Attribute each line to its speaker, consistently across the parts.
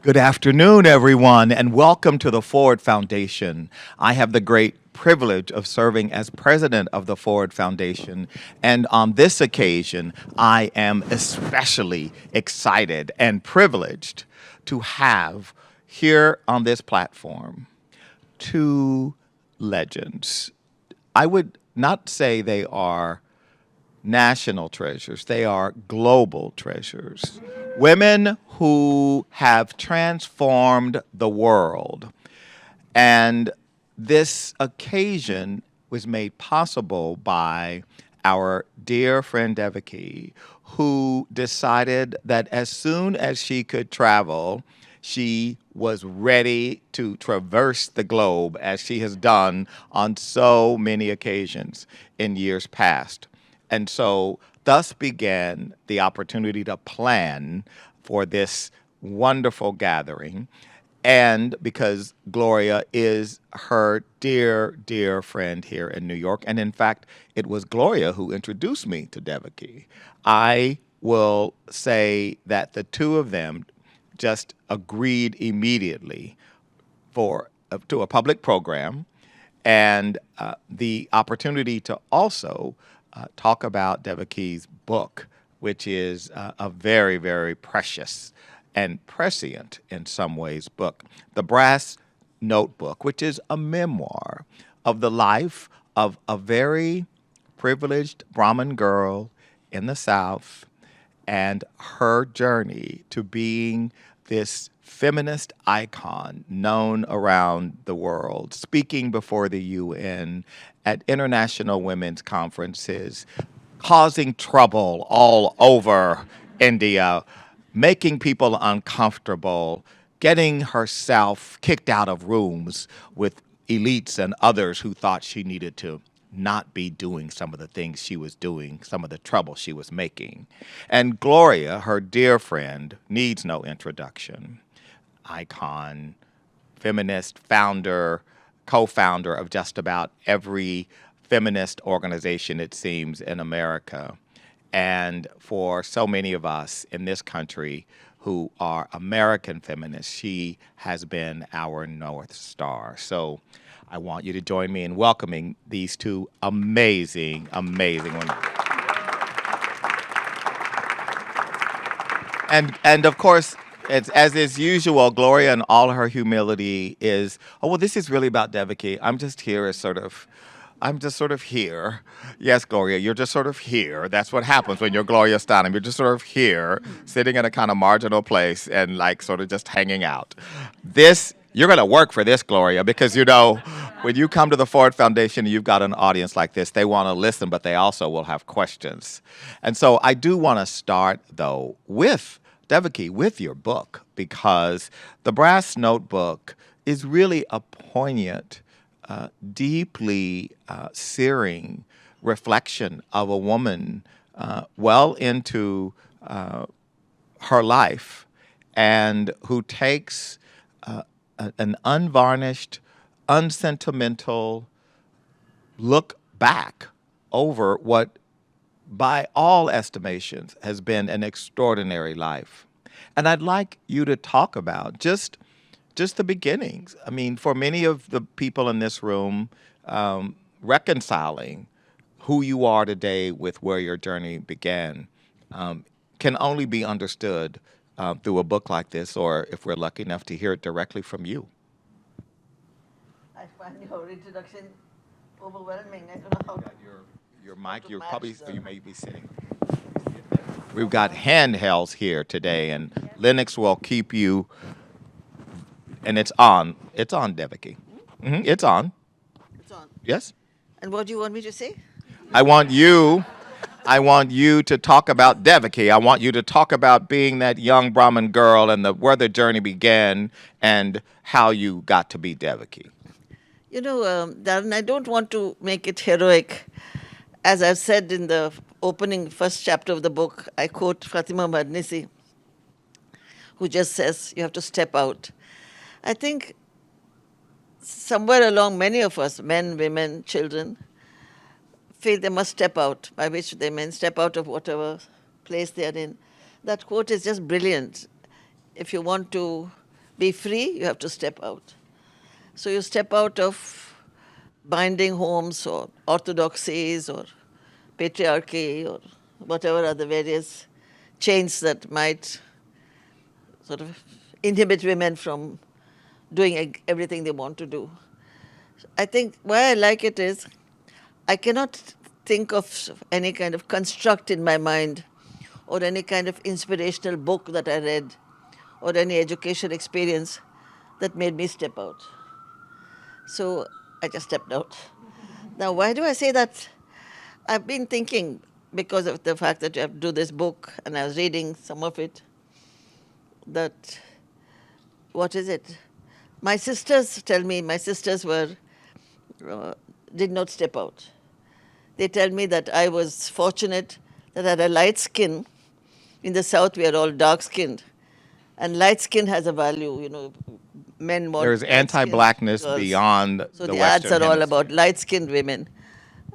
Speaker 1: Good afternoon, everyone, and welcome to the Ford Foundation. I have the great privilege of serving as president of the Ford Foundation, and on this occasion, I am especially excited and privileged to have here on this platform two legends. I would not say they are national treasures, they are global treasures. Women who have transformed the world. And this occasion was made possible by our dear friend Devaki, who decided that as soon as she could travel, she was ready to traverse the globe as she has done on so many occasions in years past. And so, thus began the opportunity to plan for this wonderful gathering. And because Gloria is her dear, dear friend here in New York. And in fact, it was Gloria who introduced me to Devaki. I will say that the two of them just agreed immediately for to a public program and the opportunity to also talk about Devaki's book, which is a very, very precious and prescient in some ways book, The Brass Notebook, which is a memoir of the life of a very privileged Brahmin girl in the South and her journey to being this feminist icon known around the world, speaking before the UN at international women's conferences, causing trouble all over India, making people uncomfortable, getting herself kicked out of rooms with elites and others who thought she needed to not be doing some of the things she was doing, some of the trouble she was making. And Gloria, her dear friend, needs no introduction. Icon, feminist, founder, co founder of just about every feminist organization, it seems, in America. And for so many of us in this country who are American feminists, she has been our North Star. So I want you to join me in welcoming these two amazing, amazing women. And of course, as is usual, Gloria in all her humility is, oh, well, this is really about Devaki. I'm just sort of here. Yes, Gloria, you're just sort of here. That's what happens when you're Gloria Steinem. You're just sort of here, sitting in a kind of marginal place and like sort of just hanging out. You're going to work for this, Gloria, because when you come to the Ford Foundation and you've got an audience like this, they want to listen, but they also will have questions. And so I do want to start, though, with Devaki, with your book, because The Brass Notebook is really a poignant, deeply searing reflection of a woman well into her life and who takes an unvarnished, unsentimental look back over what, by all estimations, has been an extraordinary life. And I'd like you to talk about just the beginnings. I mean, for many of the people in this room, reconciling who you are today with where your journey began um, can only be understood through a book like this, or if we're lucky enough to hear it directly from you.
Speaker 2: I find your introduction overwhelming. I don't know
Speaker 1: Your
Speaker 2: how
Speaker 1: mic,
Speaker 2: to match the.
Speaker 1: you may be sitting. We've got handhelds here today, and Linux will keep you, and it's on. It's on, Devaki. It's on.
Speaker 2: It's on.
Speaker 1: Yes?
Speaker 2: And what do you want me to say?
Speaker 1: I want you I want you to talk about Devaki. I want you to talk about being that young Brahmin girl and where the journey began and how you got to be Devaki.
Speaker 2: Darren, I don't want to make it heroic. As I've said in the opening first chapter of the book, I quote Fatima Marnisi, who just says, you have to step out. I think somewhere along, many of us, men, women, children, feel they must step out, by which they mean step out of whatever place they are in. That quote is just brilliant. If you want to be free, you have to step out. So you step out of binding homes or orthodoxies or patriarchy or whatever are the various chains that might sort of inhibit women from doing everything they want to do. I think why I like it is I cannot think of any kind of construct in my mind or any kind of inspirational book that I read or any education experience that made me step out. So I just stepped out. Now, why do I say that? I've been thinking because of the fact that you have to do this book, and I was reading some of it, that what is it? My sisters tell me, my sisters did not step out. They tell me that I was fortunate that I had a light skin. In the South, we are all dark skinned. And light skin has a value, men want
Speaker 1: There's
Speaker 2: light-skinned
Speaker 1: anti-blackness
Speaker 2: girls.
Speaker 1: beyond
Speaker 2: So
Speaker 1: the
Speaker 2: the
Speaker 1: Western
Speaker 2: ads are all
Speaker 1: Hemisphere.
Speaker 2: about light skinned women.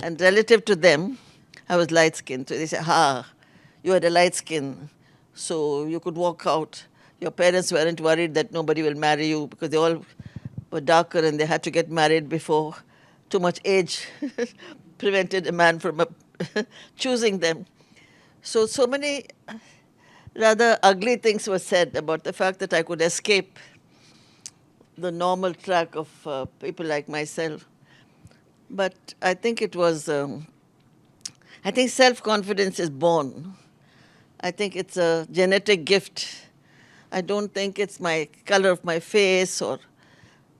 Speaker 2: And relative to them, I was light skinned. So they say, you had a light skin, so you could walk out. Your parents weren't worried that nobody will marry you because they all were darker and they had to get married before too much age prevented a man from choosing them. So many rather ugly things were said about the fact that I could escape the normal track of people like myself. But I think it was, I think self-confidence is born. I think it's a genetic gift. I don't think it's my color of my face or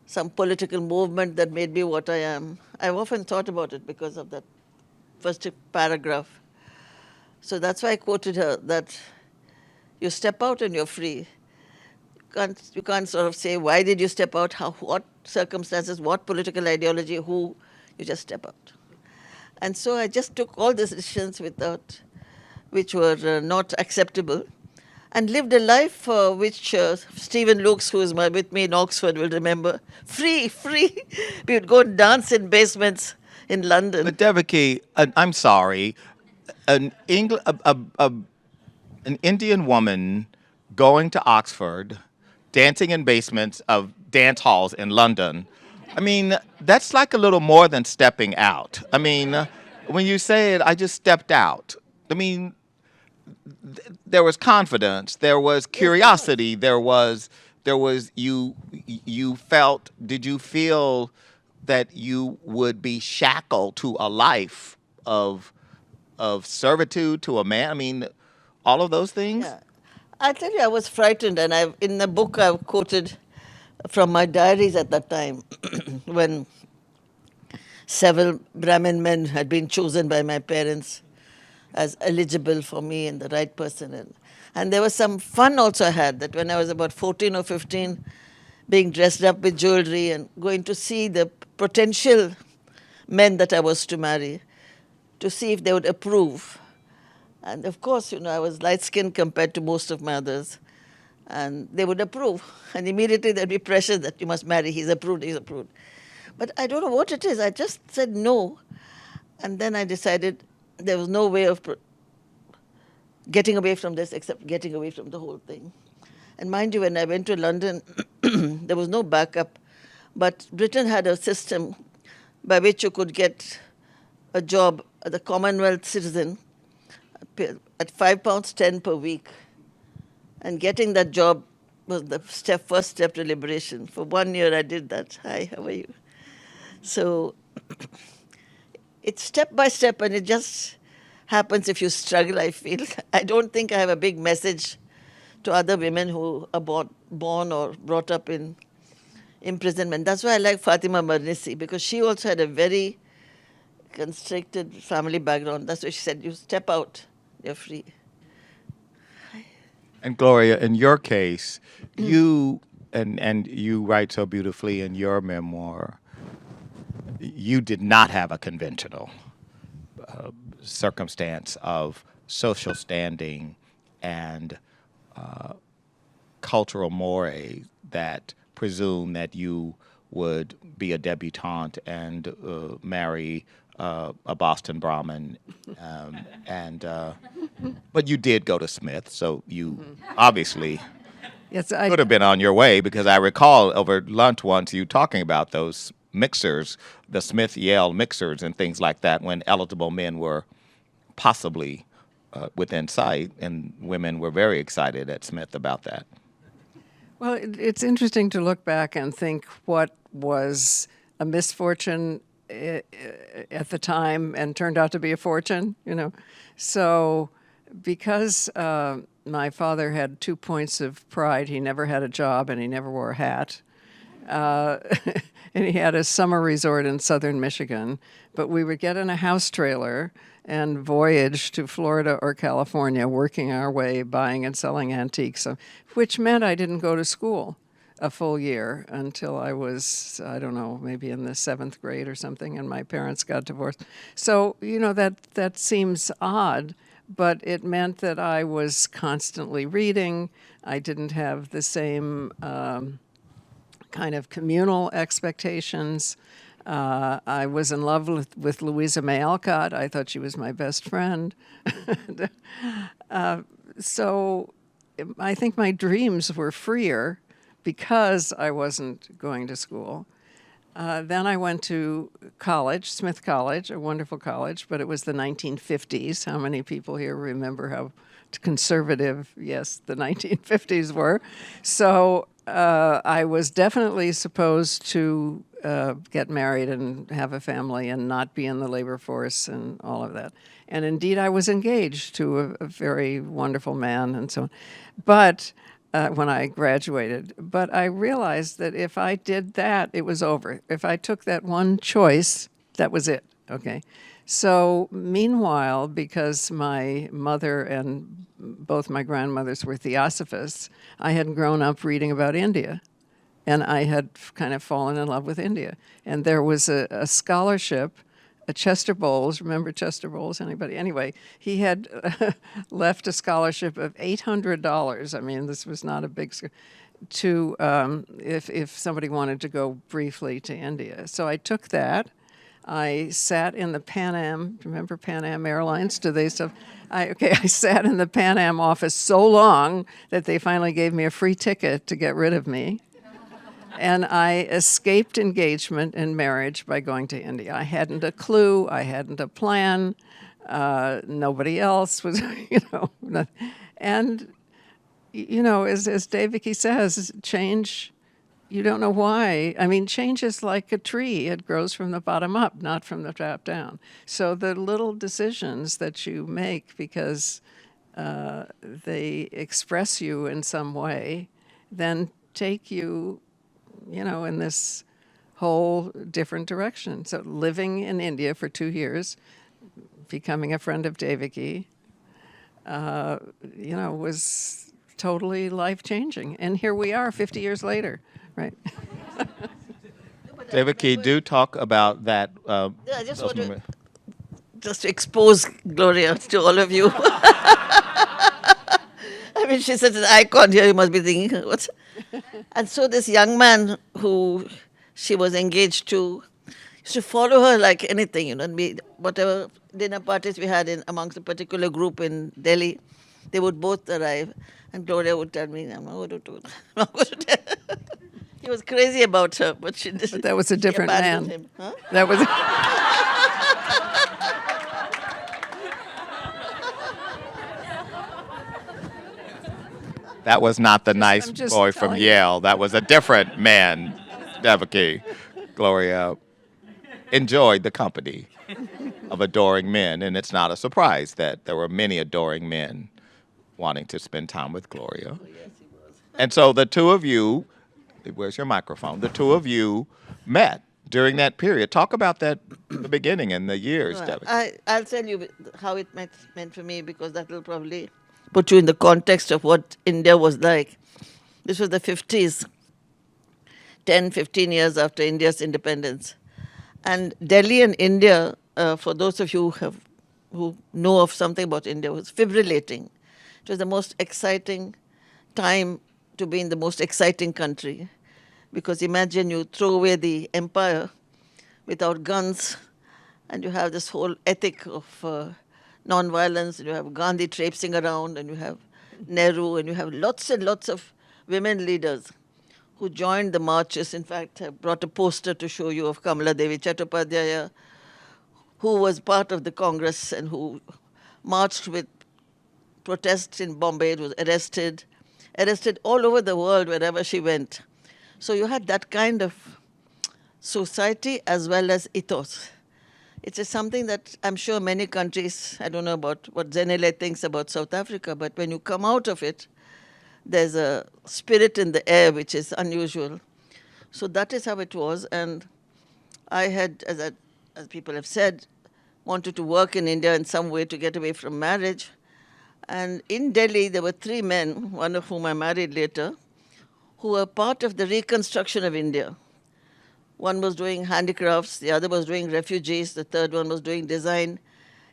Speaker 2: some political movement that made me what I am. I've often thought about it because of that first paragraph. So that's why I quoted her, that you step out and you're free. You can't sort of say, why did you step out, what circumstances, what political ideology, who, you just step out. And so I just took all these decisions which were not acceptable, and lived a life which Stephen Lukes, who is with me in Oxford, will remember. Free, free. We would go and dance in basements in London.
Speaker 1: But Devaki, I'm sorry, an an Indian woman going to Oxford, dancing in basements of dance halls in London. I mean, that's like a little more than stepping out. I mean, when you say it, I just stepped out. I mean, there was confidence, there was curiosity, there was you felt. Did you feel that you would be shackled to a life of servitude to a man? I mean, all of those things.
Speaker 2: Yeah. I tell you, I was frightened, and in the book I've quoted from my diaries at that time, when several Brahmin men had been chosen by my parents as eligible for me and the right person. And there was some fun also I had, that when I was about 14 or 15, being dressed up with jewelry and going to see the potential men that I was to marry, to see if they would approve. And of course, I was light-skinned compared to most of my others. And they would approve. And immediately there'd be pressure that you must marry. He's approved, he's approved. But I don't know what it is. I just said no. And then I decided there was no way of getting away from this except getting away from the whole thing. And mind you, when I went to London, there was no backup. But Britain had a system by which you could get a job as a Commonwealth citizen at £5.10 per week. And getting that job was the first step to liberation. For 1 year I did that. Hi, how are you? So it's step by step, and it just happens if you struggle, I feel. I don't think I have a big message to other women who are born or brought up in imprisonment. That's why I like Fatima Marnisi, because she also had a very constricted family background. That's why she said, you step out, you're free.
Speaker 1: And Gloria, in your case, you and you write so beautifully in your memoir, you did not have a conventional circumstance of social standing and cultural mores that presume that you would be a debutante and marry a Boston Brahmin, but you did go to Smith, so you obviously
Speaker 3: Yes,
Speaker 1: Could have been on your way because I recall over lunch once you talking about those mixers, the Smith Yale mixers and things like that, when eligible men were possibly within sight, and women were very excited at Smith about that.
Speaker 3: Well, it's interesting to look back and think what was a misfortune at the time and turned out to be a fortune, you know. So, because my father had 2 points of pride, he never had a job and he never wore a hat. Uh, and he had a summer resort in southern Michigan. But we would get in a house trailer and voyage to Florida or California, working our way, buying and selling antiques, which meant I didn't go to school a full year until I was, I don't know, maybe in the 7th grade or something, and my parents got divorced. So, you know, that seems odd, but it meant that I was constantly reading. I didn't have the same kind of communal expectations. I was in love with Louisa May Alcott. I thought she was my best friend. So I think my dreams were freer because I wasn't going to school. Then I went to college, Smith College, a wonderful college, but it was the 1950s. How many people here remember how conservative, yes, the 1950s were? So I was definitely supposed to get married and have a family and not be in the labor force and all of that. And indeed, I was engaged to a very wonderful man and so on. But when I graduated, but I realized that if I did that, it was over. If I took that one choice, that was it. Okay. So meanwhile, because my mother and both my grandmothers were theosophists, I had grown up reading about India. And I had kind of fallen in love with India. And there was a scholarship, Chester Bowles. Remember Chester Bowles? Anybody? Anyway, he had left a scholarship of $800. I mean, this was not a big to if somebody wanted to go briefly to India. So I took that. I sat in the Pan Am. Remember Pan Am Airlines? Do they still? I sat in the Pan Am office so long that they finally gave me a free ticket to get rid of me. And I escaped engagement and marriage by going to India. I hadn't a clue. I hadn't a plan. Nobody else was, And, as Dave Hickey says, change, you don't know why. I mean, change is like a tree. It grows from the bottom up, not from the top down. So the little decisions that you make because they express you in some way, then take you in this whole different direction. So living in India for 2 years, becoming a friend of Dave Hickey, was totally life-changing. And here we are 50 years later, right?
Speaker 1: David Key, do talk about that.
Speaker 2: Yeah, I just want to expose Gloria to all of you. I mean, she's such an icon here. You must be thinking, what's... And so this young man who she was engaged to used to follow her like anything, and whatever dinner parties we had amongst a particular group in Delhi, they would both arrive, and Gloria would tell me, I'm not going to do it. I'm not going to tell her. He was crazy about her, but she did.
Speaker 3: But that was a different man.
Speaker 2: Him. Huh?
Speaker 3: That was...
Speaker 1: That was not the nice
Speaker 3: just
Speaker 1: boy from
Speaker 3: telling you.
Speaker 1: Yale. That was a different man, Devaki. Gloria enjoyed the company of adoring men, and it's not a surprise that there were many adoring men wanting to spend time with Gloria.
Speaker 2: Oh, yes, he was.
Speaker 1: And so the two of you, where's your microphone? The two of you met during that period. Talk about that, the beginning and the years,
Speaker 2: Well,
Speaker 1: Devaki.
Speaker 2: I'll tell you how it meant for me, because that will probably put you in the context of what India was like. This was the 50s, 10, 15 years after India's independence. And Delhi and India, for those of you who know of something about India, was fibrillating. It was the most exciting time to be in the most exciting country. Because imagine you throw away the empire without guns, and you have this whole ethic of non-violence, and you have Gandhi traipsing around, and you have Nehru, and you have lots and lots of women leaders who joined the marches. In fact, I brought a poster to show you of Kamala Devi Chattopadhyaya, who was part of the Congress and who marched with protests in Bombay, was arrested all over the world wherever she went. So you had that kind of society as well as ethos. It is something that I'm sure many countries, I don't know about what Zenele thinks about South Africa, but when you come out of it, there's a spirit in the air which is unusual. So that is how it was. And I had, as people have said, wanted to work in India in some way to get away from marriage. And in Delhi, there were 3 men, one of whom I married later, who were part of the reconstruction of India. One was doing handicrafts, the other was doing refugees, the third one was doing design.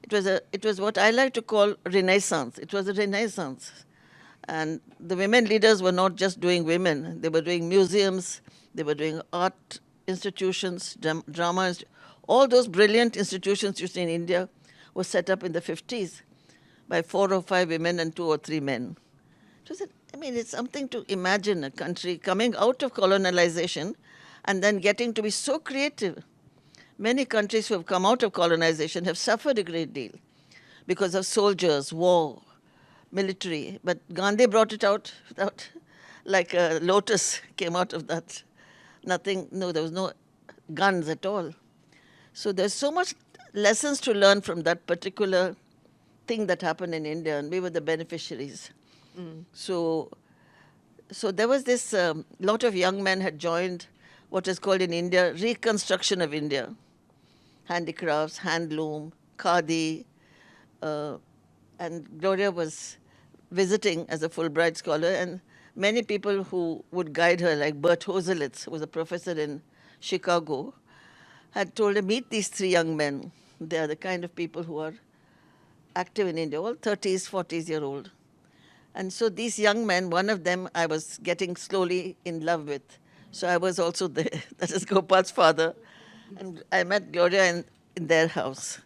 Speaker 2: It was what I like to call Renaissance. It was a Renaissance. And the women leaders were not just doing women, they were doing museums, they were doing art institutions, drama. All those brilliant institutions you see in India were set up in the 50s by 4 or 5 women and 2 or 3 men. It's something to imagine, a country coming out of colonization and then getting to be so creative. Many countries who have come out of colonization have suffered a great deal because of soldiers, war, military. But Gandhi brought it out without, like a lotus came out of that. Nothing, no, there was no guns at all. So there's so much lessons to learn from that particular thing that happened in India, and we were the beneficiaries. So there was this, lot of young men had joined what is called in India Reconstruction of India. Handicrafts, handloom, khadi, and Gloria was visiting as a Fulbright scholar, and many people who would guide her, like Bert Hoselitz, who was a professor in Chicago, had told her, meet these 3 young men. They are the kind of people who are active in India, all 30s, 40s-year-old. And so these young men, one of them I was getting slowly in love with. So I was also there. That is Gopal's father. And I met Gloria in their house.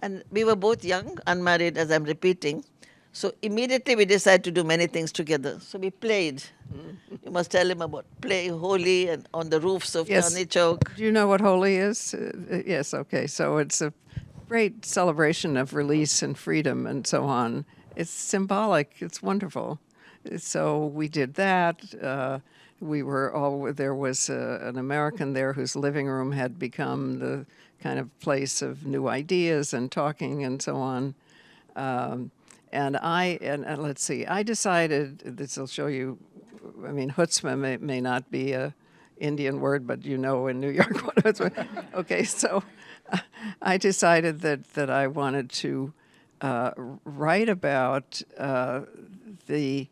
Speaker 2: And we were both young, unmarried, as I'm repeating. So immediately we decided to do many things together. So we played. You must tell him about playing Holi and on the roofs of Chandni Chowk.
Speaker 3: Do you know what Holi is? Yes, okay. So it's a great celebration of release and freedom and so on. It's symbolic. It's wonderful. So we did that. There was an American there whose living room had become the kind of place of new ideas and talking and so on. And let's see, I decided, this will show you, chutzpah may not be a Indian word, but you know in New York what chutzpah. Okay, so I decided that I wanted to write about the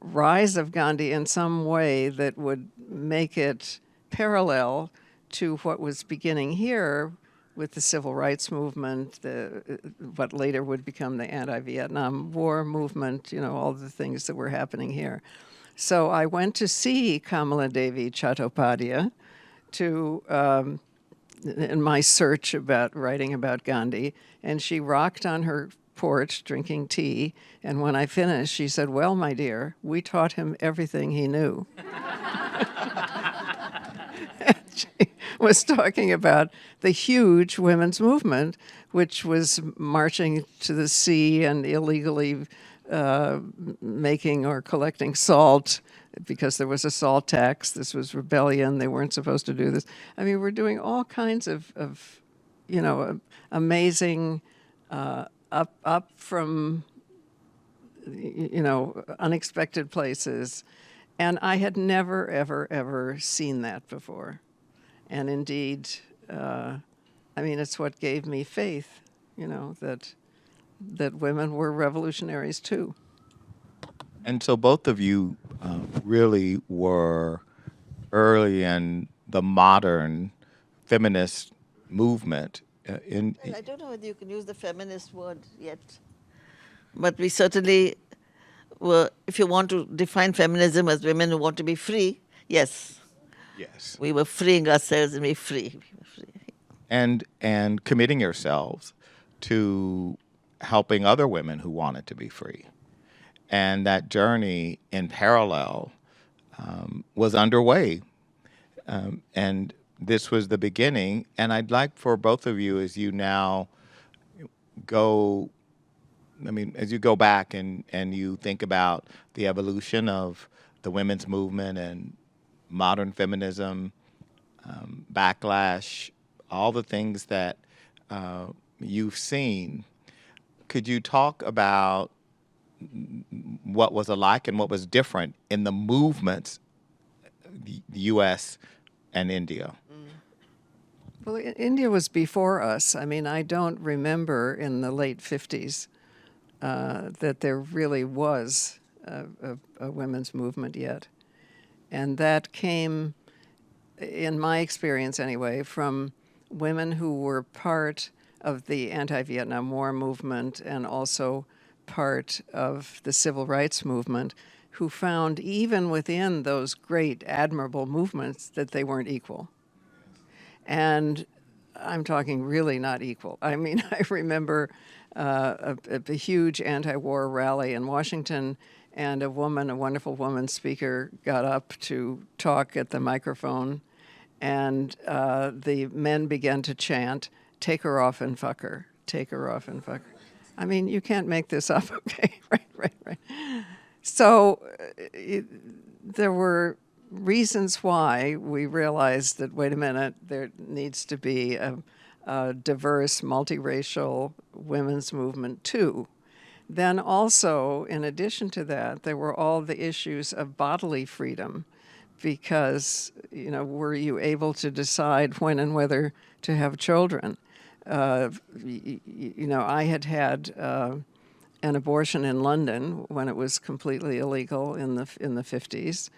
Speaker 3: rise of Gandhi in some way that would make it parallel to what was beginning here with the civil rights movement, what later would become the anti-Vietnam War movement, all the things that were happening here. So I went to see Kamala Devi Chattopadhyaya in my search about writing about Gandhi, and she rocked on her porch drinking tea, and when I finished, she said, "Well, my dear, we taught him everything he knew." She was talking about the huge women's movement, which was marching to the sea and illegally making or collecting salt because there was a salt tax. This was rebellion. They weren't supposed to do this. We're doing all kinds of amazing up from, unexpected places. And I had never, ever, ever seen that before. And indeed, it's what gave me faith, that women were revolutionaries too.
Speaker 1: And so both of you really were early in the modern feminist movement.
Speaker 2: Well, I don't know whether you can use the feminist word yet, but we certainly were, if you want to define feminism as women who want to be free, yes.
Speaker 1: Yes.
Speaker 2: We were freeing ourselves and we were free.
Speaker 1: And committing yourselves to helping other women who wanted to be free. and that journey in parallel was underway. And this was the beginning. And I'd like for both of you, as you now go, as you go back and you think about the evolution of the women's movement and modern feminism, backlash, all the things that you've seen, could you talk about what was alike and what was different in the movements, the U.S. and India?
Speaker 3: Well, India was before us. I mean, I don't remember in the late 50s that there really was a women's movement yet. And that came, in my experience anyway, from women who were part of the anti-Vietnam War movement and also part of the civil rights movement, who found even within those great, admirable movements that they weren't equal. And I'm talking really not equal. I mean, I remember a huge anti-war rally in Washington, and a wonderful woman speaker, got up to talk at the microphone, and the men began to chant, "Take her off and fuck her, take her off and fuck her." I mean, you can't make this up, okay? Right. So there were reasons why we realized that, wait a minute, there needs to be a diverse, multiracial women's movement too. Then also, in addition to that, there were all the issues of bodily freedom, because, were you able to decide when and whether to have children? I had an abortion in London when it was completely illegal in the 50s.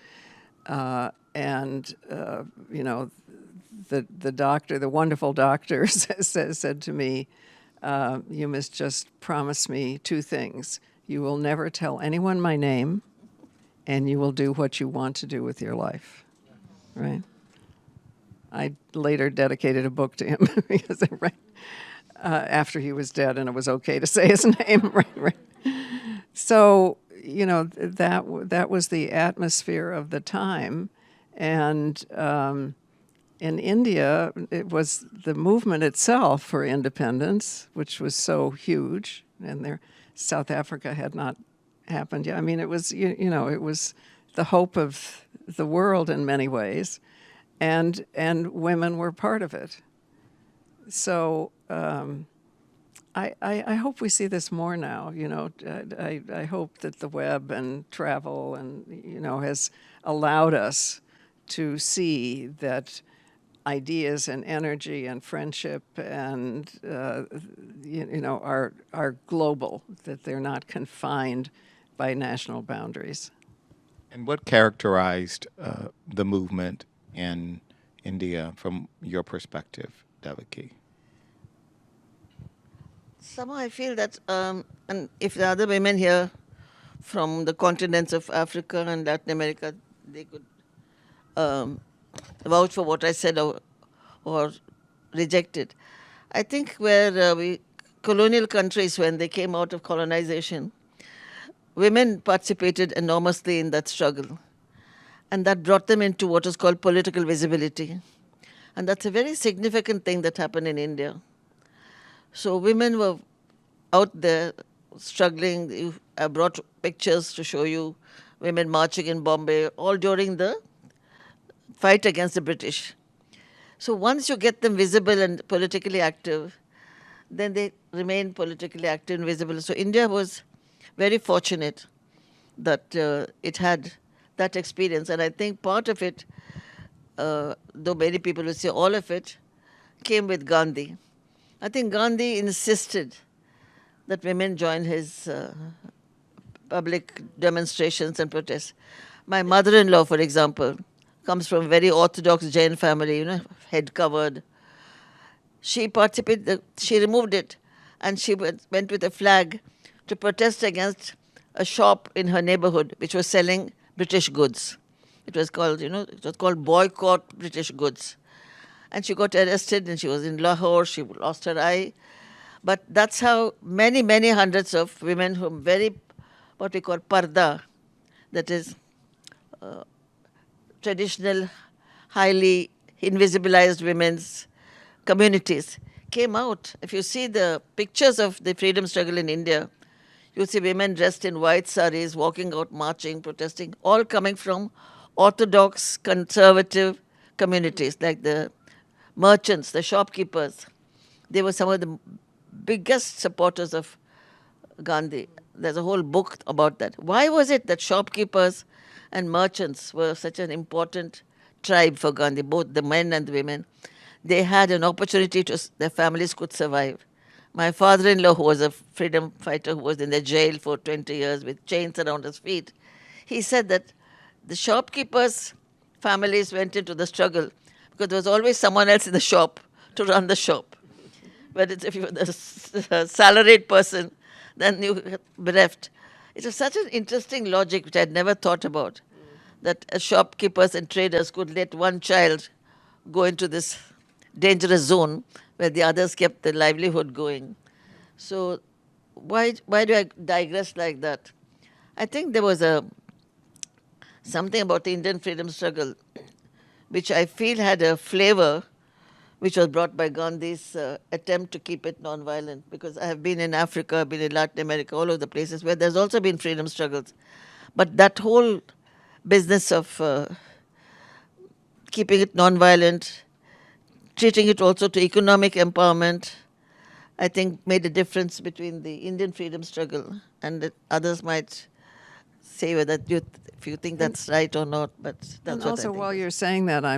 Speaker 3: The doctor, the wonderful doctor, said to me, "You must just promise me two things. You will never tell anyone my name, and you will do what you want to do with your life." Right? I later dedicated a book to him because after he was dead, and it was okay to say his name. Right. So that was the atmosphere of the time, and in India, it was the movement itself for independence, which was so huge, and South Africa had not happened yet. I mean, it was it was the hope of the world in many ways, and women were part of it. So I hope we see this more now. I hope that the web and travel and has allowed us to see that ideas and energy and friendship and are global, that they're not confined by national boundaries.
Speaker 1: And what characterized the movement in India from your perspective, Devaki?
Speaker 2: Somehow I feel that, and if the other women here from the continents of Africa and Latin America, they could vouch for what I said or reject it. I think where colonial countries, when they came out of colonization, women participated enormously in that struggle. And that brought them into what is called political visibility. And that's a very significant thing that happened in India. So women were out there struggling. I brought pictures to show you women marching in Bombay, all during the fight against the British. So once you get them visible and politically active, then they remain politically active and visible. So India was very fortunate that it had that experience. And I think part of it, though many people will say all of it, came with Gandhi. I think Gandhi insisted that women join his public demonstrations and protests. My mother-in-law, for example, comes from a very orthodox Jain family, head covered. She participated, she removed it, and she went with a flag to protest against a shop in her neighborhood which was selling British goods. It was called, it was called Boycott British Goods. And she got arrested, and she was in Lahore. She lost her eye. But that's how many, many hundreds of women from very what we call parda, that is traditional, highly invisibilized women's communities, came out. If you see the pictures of the freedom struggle in India, you see women dressed in white saris, walking out, marching, protesting, all coming from orthodox, conservative communities like the merchants, the shopkeepers. They were some of the biggest supporters of Gandhi. There's a whole book about that. Why was it that shopkeepers and merchants were such an important tribe for Gandhi, both the men and the women? They had an opportunity to, their families could survive. My father in law, who was a freedom fighter who was in the jail for 20 years with chains around his feet, he said that the shopkeepers' families went into the struggle because there was always someone else in the shop to run the shop. But if you were the salaried person, then you were bereft. It was such an interesting logic which I had never thought about, that shopkeepers and traders could let one child go into this dangerous zone where the others kept their livelihood going. So why do I digress like that? I think there was something about the Indian freedom struggle which I feel had a flavor which was brought by Gandhi's attempt to keep it non-violent. Because I have been in Africa, I've been in Latin America, all over the places where there's also been freedom struggles. But that whole business of keeping it non-violent, treating it also to economic empowerment, I think made a difference between the Indian freedom struggle, and that others might say whether if you think that's right or not, but that's
Speaker 3: And
Speaker 2: what I
Speaker 3: also,
Speaker 2: think.
Speaker 3: while you're saying that, I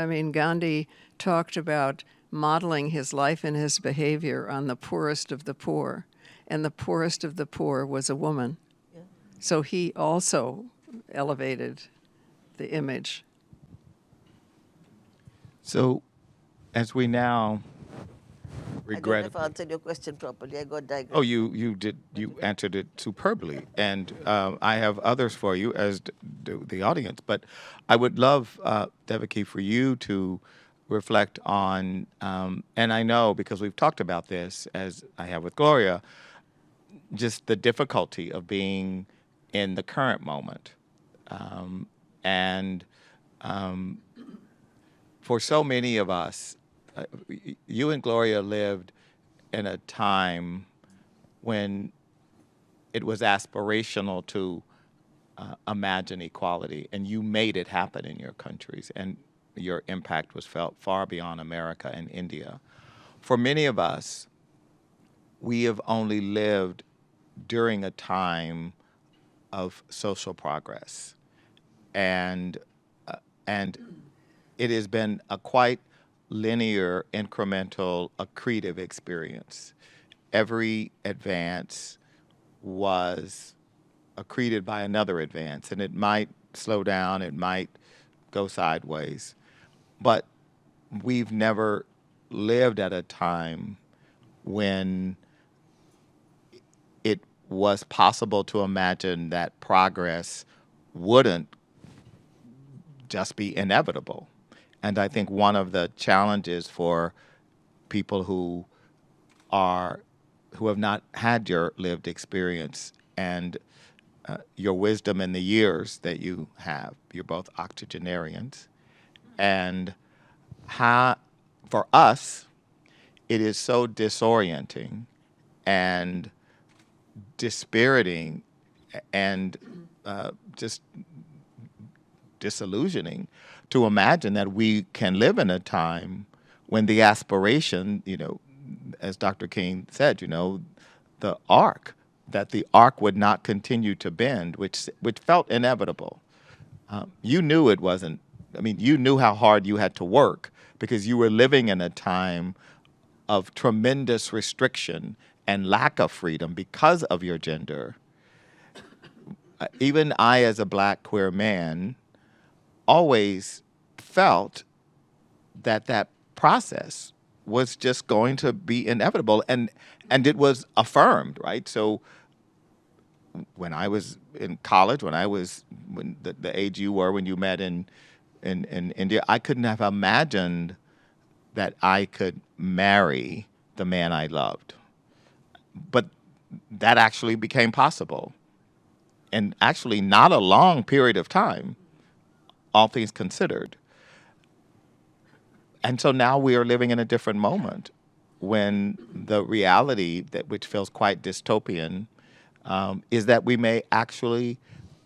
Speaker 3: mean, Gandhi talked about modeling his life and his behavior on the poorest of the poor, and the poorest of the poor was a woman.
Speaker 2: Yeah.
Speaker 3: So he also elevated the image.
Speaker 1: So, as we now
Speaker 2: I don't know
Speaker 1: regret.
Speaker 2: if I answered your question properly. I got digressed.
Speaker 1: Oh, you did. You answered it superbly, and I have others for you as do the audience. But I would love, Devaki, for you to reflect on, and I know because we've talked about this, as I have with Gloria, just the difficulty of being in the current moment, and for so many of us, you and Gloria lived in a time when it was aspirational to imagine equality, and you made it happen in your countries, and your impact was felt far beyond America and India. For many of us, we have only lived during a time of social progress, and and it has been a quite linear, incremental, accretive experience. Every advance was accreted by another advance, and it might slow down, it might go sideways, but we've never lived at a time when it was possible to imagine that progress wouldn't just be inevitable. And I think one of the challenges for people who have not had your lived experience and your wisdom in the years that you have, you're both octogenarians, and how, for us, it is so disorienting and dispiriting and just disillusioning to imagine that we can live in a time when the aspiration, as Dr. King said, the arc, that the arc would not continue to bend, which felt inevitable. You knew it wasn't. I mean, you knew how hard you had to work because you were living in a time of tremendous restriction and lack of freedom because of your gender. Even I, as a black queer man, always felt that process was just going to be inevitable, and it was affirmed, right? So when I was in college, when the age you were when you met in India, I couldn't have imagined that I could marry the man I loved. But that actually became possible. and actually not a long period of time, all things considered. And so now we are living in a different moment when the reality that which feels quite dystopian is that we may actually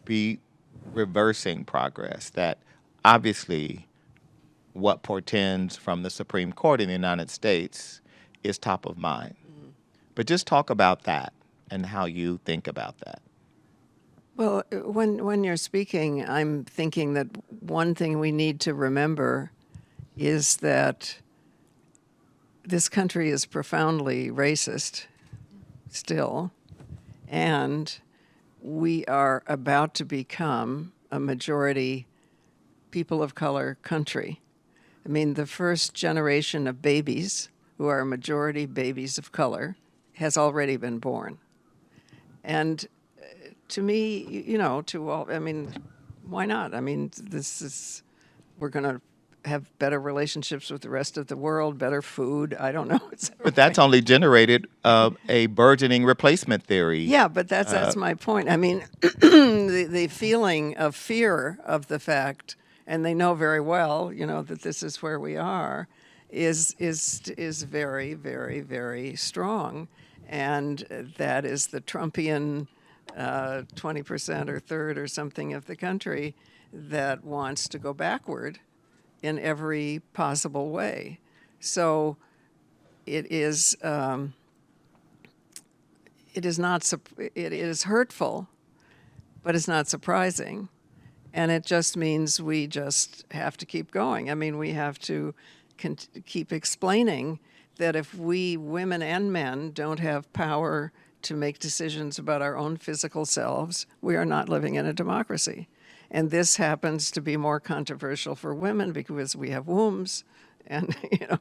Speaker 1: be reversing progress. That obviously what portends from the Supreme Court in the United States is top of mind. But just talk about that and how you think about that.
Speaker 3: Well, when you're speaking, I'm thinking that one thing we need to remember is that this country is profoundly racist still, and we are about to become a majority people of color country. I mean, the first generation of babies who are majority babies of color has already been born. And to me, to all, I mean, why not? I mean, we're going to have better relationships with the rest of the world, better food. I don't know.
Speaker 1: But that's only generated a burgeoning replacement theory.
Speaker 3: Yeah, but that's my point. I mean, the feeling of fear of the fact, and they know very well, that this is where we are, is very, very, very strong, and that is the Trumpian 20% or third or something of the country that wants to go backward in every possible way. So it is not it is hurtful, but it's not surprising, and it just means we just have to keep going. I mean, we have to keep explaining that if we women and men don't have power to make decisions about our own physical selves, we are not living in a democracy. And this happens to be more controversial for women because we have wombs, and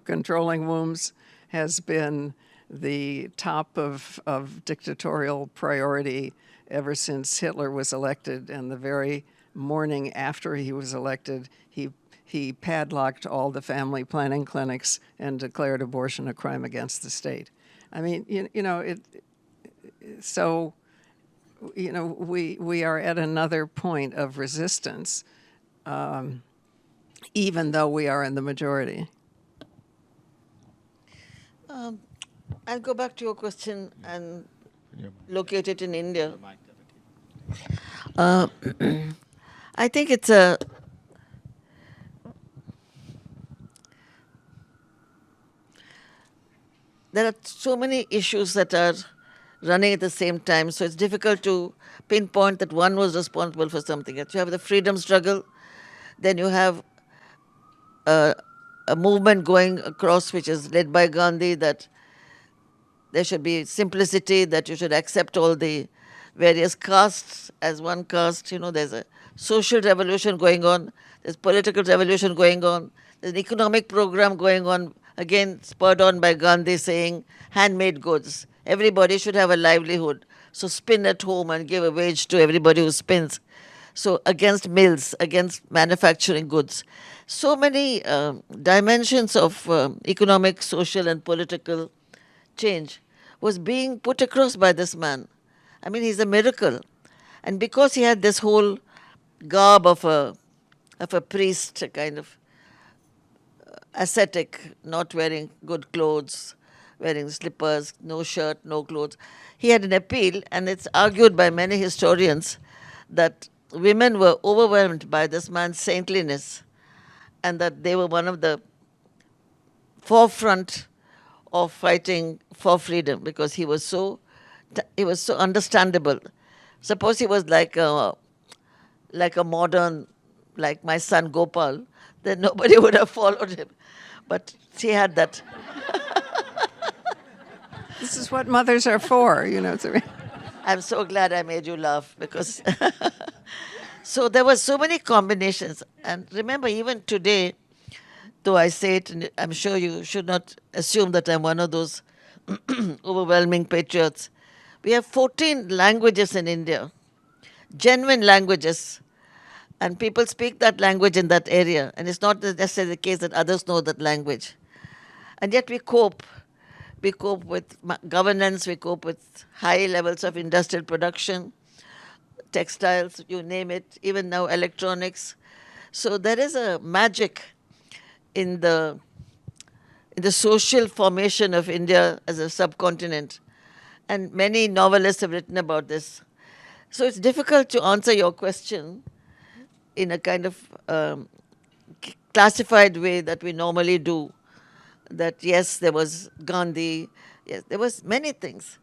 Speaker 3: controlling wombs has been the top of dictatorial priority ever since Hitler was elected. And the very morning after he was elected, he padlocked all the family planning clinics and declared abortion a crime against the state. I mean, so we are at another point of resistance, even though we are in the majority.
Speaker 2: I'll go back to your question and locate it in India. I think it's there are so many issues that are running at the same time, so it's difficult to pinpoint that one was responsible for something else. You have the freedom struggle, then you have a movement going across which is led by Gandhi, that there should be simplicity, that you should accept all the various castes as one caste. There's a social revolution going on, there's political revolution going on, there's an economic program going on, again spurred on by Gandhi, saying handmade goods. Everybody should have a livelihood. So spin at home and give a wage to everybody who spins. So against mills, against manufacturing goods. So many dimensions of economic, social, and political change was being put across by this man. I mean, he's a miracle. And because he had this whole garb of a priest, a kind of ascetic, not wearing good clothes, wearing slippers, no shirt, no clothes, he had an appeal, and it's argued by many historians that women were overwhelmed by this man's saintliness, and that they were one of the forefront of fighting for freedom, because he was so understandable. Suppose he was like a modern, like my son Gopal, then nobody would have followed him. But he had that.
Speaker 3: This is what mothers are for,
Speaker 2: I'm so glad I made you laugh, because so there were so many combinations. And remember, even today, though I say it, and I'm sure you should not assume that I'm one of those overwhelming patriots. We have 14 languages in India, genuine languages, and people speak that language in that area. And it's not necessarily the case that others know that language. And yet we cope. We cope with governance, we cope with high levels of industrial production, textiles, you name it, even now electronics. So there is a magic in the social formation of India as a subcontinent. And many novelists have written about this. So it's difficult to answer your question in a kind of classified way that we normally do. That yes, there was Gandhi, yes, there was many things.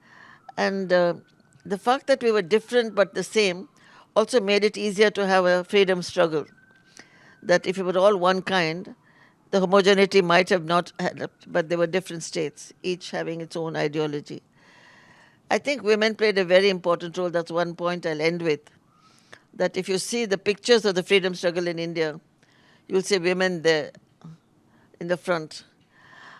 Speaker 2: And the fact that we were different but the same also made it easier to have a freedom struggle. That if we were all one kind, the homogeneity might have not had, but there were different states, each having its own ideology. I think women played a very important role. That's one point I'll end with. That if you see the pictures of the freedom struggle in India, you'll see women there in the front.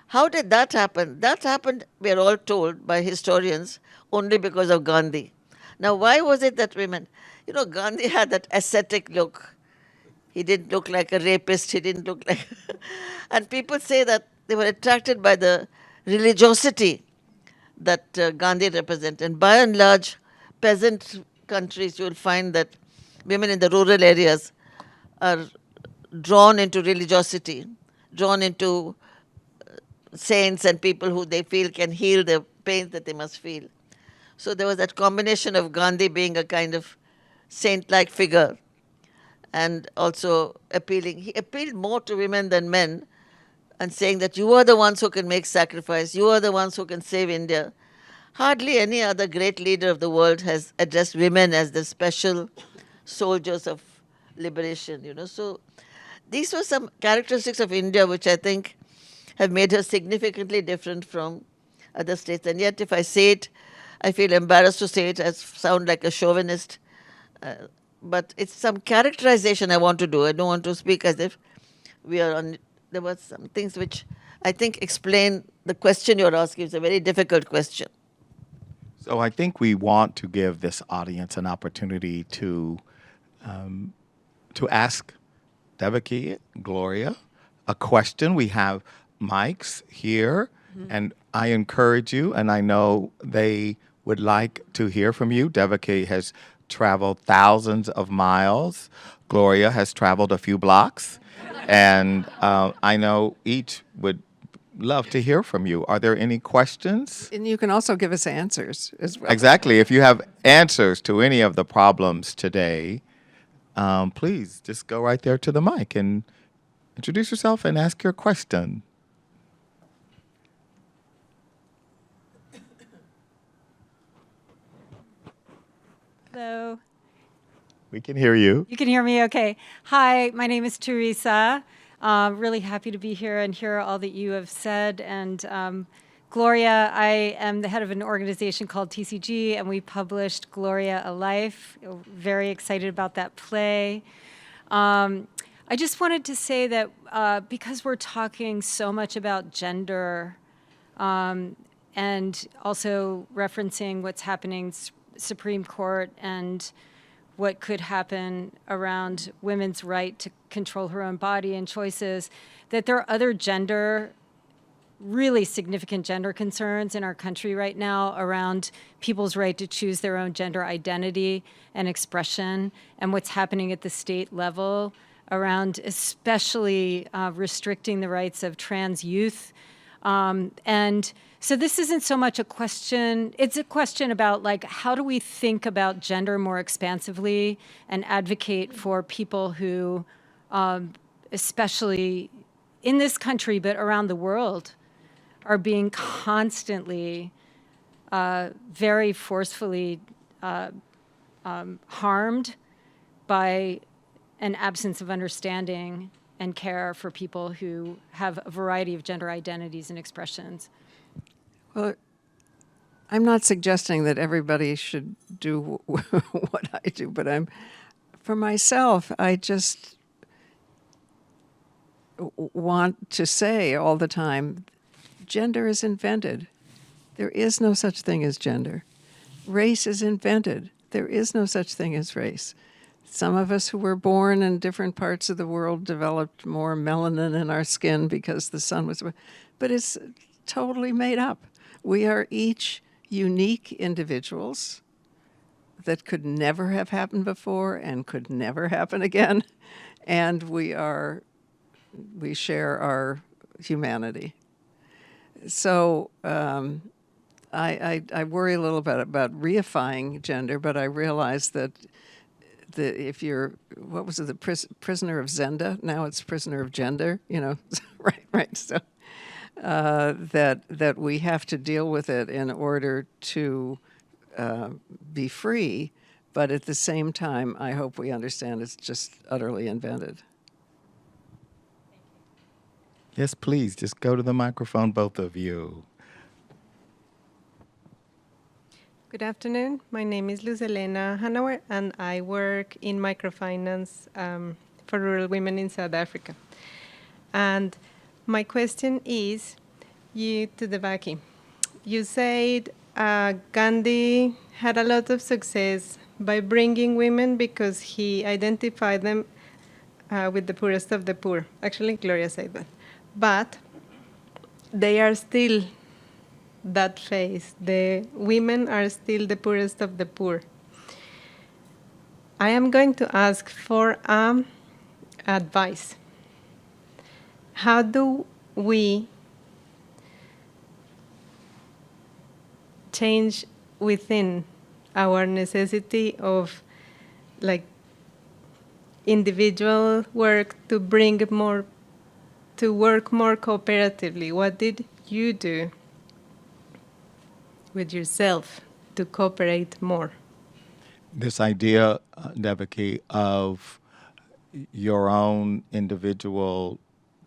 Speaker 2: How did that happen? That happened, we are all told by historians, only because of Gandhi. Now, why was it that women, Gandhi had that ascetic look. He didn't look like a rapist, he didn't look like. And people say that they were attracted by the religiosity that Gandhi represented. And by and large, peasant countries, you will find that women in the rural areas are drawn into religiosity, drawn into saints and people who they feel can heal the pains that they must feel. So there was that combination of Gandhi being a kind of saint-like figure and also appealing. He appealed more to women than men and saying that you are the ones who can make sacrifice, you are the ones who can save India. Hardly any other great leader of the world has addressed women as the special soldiers of liberation, So these were some characteristics of India which I think have made her significantly different from other states. And yet, if I say it, I feel embarrassed to say it, I sound like a chauvinist. But it's some characterization I want to do. I don't want to speak as if we are on. There were some things which I think explain the question you're asking. It's a very difficult question.
Speaker 1: So I think we want to give this audience an opportunity to ask Devaki, Gloria, a question. We have mics here, and I encourage you, and I know they would like to hear from you. Devaki has traveled thousands of miles. Gloria has traveled a few blocks, and I know each would love to hear from you. Are there any questions?
Speaker 3: And you can also give us answers as well.
Speaker 1: Exactly. If you have answers to any of the problems today, please just go right there to the mic and introduce yourself and ask your question.
Speaker 4: Hello.
Speaker 1: We can hear you.
Speaker 4: You can hear me? Okay. Hi, my name is Teresa. Really happy to be here and hear all that you have said. And Gloria, I am the head of an organization called TCG, and we published Gloria A Life. Very excited about that play. I just wanted to say that because we're talking so much about gender and also referencing what's happening Supreme Court and what could happen around women's right to control her own body and choices, that there are other really significant gender concerns in our country right now around people's right to choose their own gender identity and expression, and what's happening at the state level around especially restricting the rights of trans youth. And so this isn't so much a question, it's a question about like, how do we think about gender more expansively and advocate for people who, especially in this country, but around the world, are being constantly, very forcefully harmed by an absence of understanding and care for people who have a variety of gender identities and expressions.
Speaker 3: Well, I'm not suggesting that everybody should do what I do, but for myself, I just want to say all the time, gender is invented. There is no such thing as gender. Race is invented. There is no such thing as race. Some of us who were born in different parts of the world developed more melanin in our skin because the sun was, but it's totally made up. We are each unique individuals that could never have happened before and could never happen again. And we share our humanity. So I worry a little bit about reifying gender, but I realize that if you're, what was it, the prisoner of Zenda? Now it's prisoner of gender, right. So that we have to deal with it in order to be free, but at the same time, I hope we understand it's just utterly invented.
Speaker 1: Yes, please, just go to the microphone, both of you.
Speaker 5: Good afternoon. My name is Luz Elena Hanauer, and I work in microfinance for rural women in South Africa. And my question is, to Devaki, you said Gandhi had a lot of success by bringing women because he identified them with the poorest of the poor. Actually, Gloria said that. But they are still that phase. The women are still the poorest of the poor. I am going to ask for advice. How do we change within our necessity of individual work to bring more, to work more cooperatively? What did you do with yourself to cooperate more?
Speaker 1: This idea, Devaki, of your own individual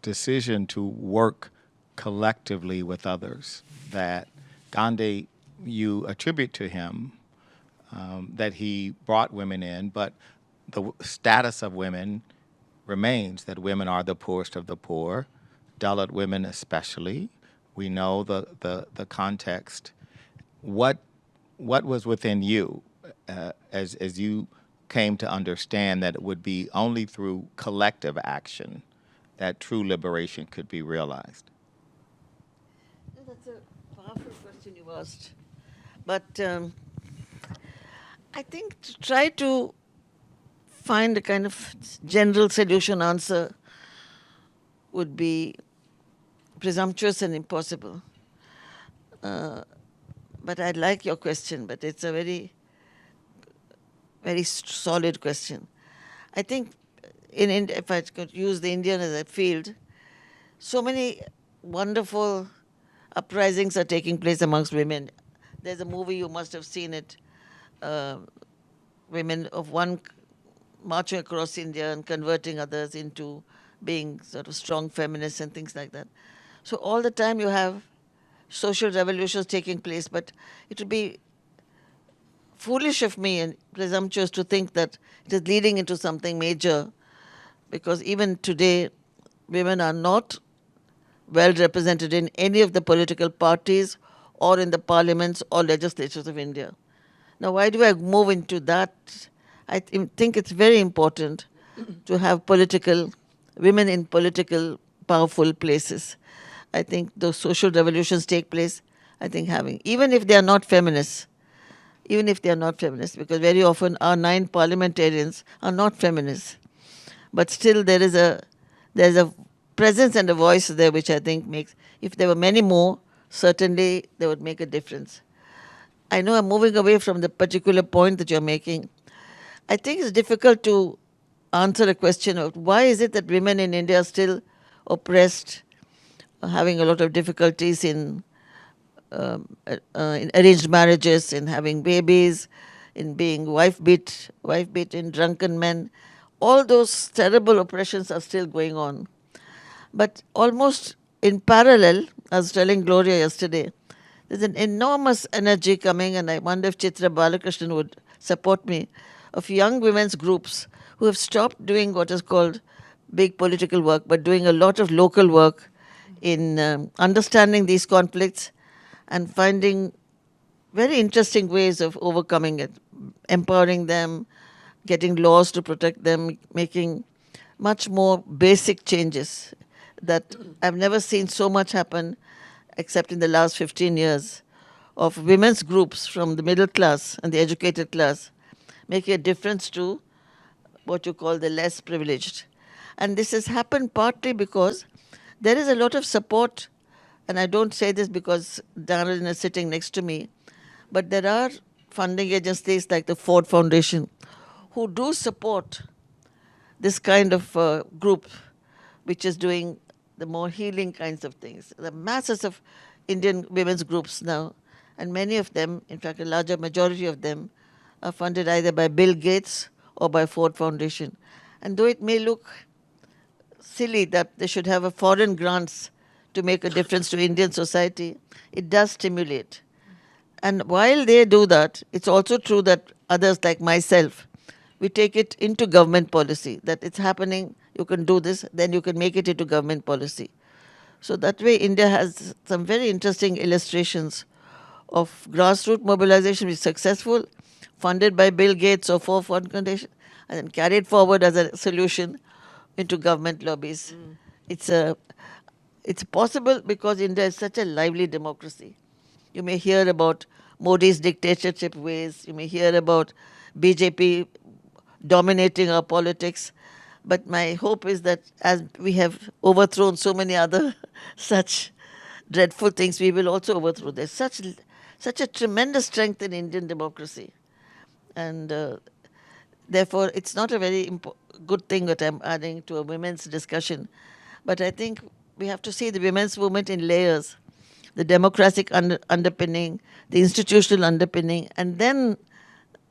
Speaker 1: decision to work collectively with others, that Gandhi, you attribute to him, that he brought women in, but the status of women remains that women are the poorest of the poor, Dalit women especially. We know the context. What was within you as you came to understand that it would be only through collective action that true liberation could be realized?
Speaker 2: That's a powerful question you asked. But I think to try to find a kind of general solution answer would be presumptuous and impossible. But I like your question, but it's a very, very solid question. I think in India, if I could use the Indian as a field, so many wonderful uprisings are taking place amongst women. There's a movie, you must have seen it, women of one marching across India and converting others into being sort of strong feminists and things like that. So all the time you have social revolutions taking place, but it would be foolish of me and presumptuous to think that it is leading into something major, because even today, women are not well represented in any of the political parties or in the parliaments or legislatures of India. Now, why do I move into that? I think it's very important to have women in political powerful places. I think those social revolutions take place, I think even if they are not feminists, because very often our 9 parliamentarians are not feminists. But still there's a presence and a voice there which I think makes, if there were many more, certainly they would make a difference. I know I'm moving away from the particular point that you're making. I think it's difficult to answer a question of why is it that women in India are still oppressed, having a lot of difficulties in arranged marriages, in having babies, in being wife-beaten, drunken men. All those terrible oppressions are still going on. But almost in parallel, I was telling Gloria yesterday, there's an enormous energy coming, and I wonder if Chitra Balakrishnan would support me, of young women's groups who have stopped doing what is called big political work, but doing a lot of local work in understanding these conflicts and finding very interesting ways of overcoming it, empowering them, getting laws to protect them, making much more basic changes that I've never seen so much happen except in the last 15 years, of women's groups from the middle class and the educated class making a difference to what you call the less privileged. And this has happened partly because there is a lot of support, and I don't say this because Darren is sitting next to me, but there are funding agencies like the Ford Foundation who do support this kind of group which is doing the more healing kinds of things. There are masses of Indian women's groups now, and many of them, in fact, a larger majority of them, are funded either by Bill Gates or by Ford Foundation. And though it may look silly that they should have a foreign grants to make a difference to Indian society, it does stimulate. And while they do that, it's also true that others like myself, we take it into government policy, that it's happening, you can do this, then you can make it into government policy. So that way, India has some very interesting illustrations of grassroots mobilization which is successful, funded by Bill Gates or Ford Foundation, and then carried forward as a solution into government lobbies. It's possible because India is such a lively democracy. You may hear about Modi's dictatorship ways, you may hear about BJP dominating our politics, but my hope is that as we have overthrown so many other such dreadful things, we will also overthrow. There's such a tremendous strength in Indian democracy. And therefore, it's not a very good thing that I'm adding to a women's discussion. But I think we have to see the women's movement in layers, the democratic underpinning, the institutional underpinning, and then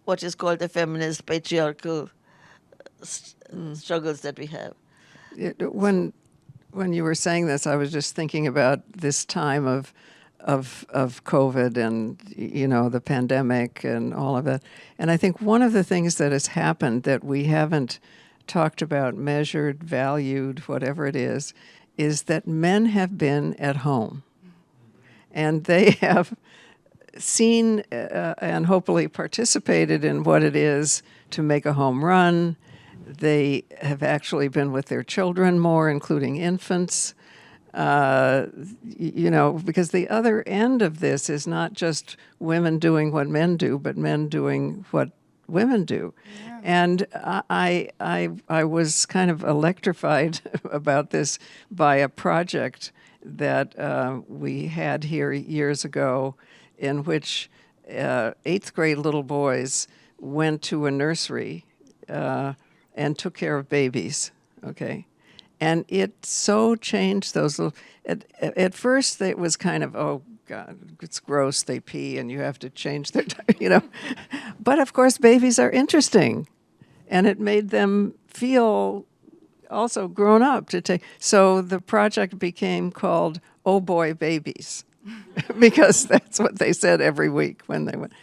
Speaker 2: what is called the feminist patriarchal struggles that we have.
Speaker 3: When you were saying this, I was just thinking about this time of COVID and the pandemic and all of that. And I think one of the things that has happened that we haven't talked about, measured, valued, whatever it is that men have been at home, and they have seen and hopefully participated in what it is to make a home run. They have actually been with their children more, including infants. Because the other end of this is not just women doing what men do, but men doing what women do. Yeah. And I was kind of electrified about this by a project that we had here years ago, in which 8th grade little boys went to a nursery and took care of babies, okay? And it so changed those little... At first, it was kind of, oh, God, it's gross, they pee, and you have to change their... But, of course, babies are interesting. And it made them feel also grown up to take... So the project became called Oh Boy Babies, because that's what they said every week when they went.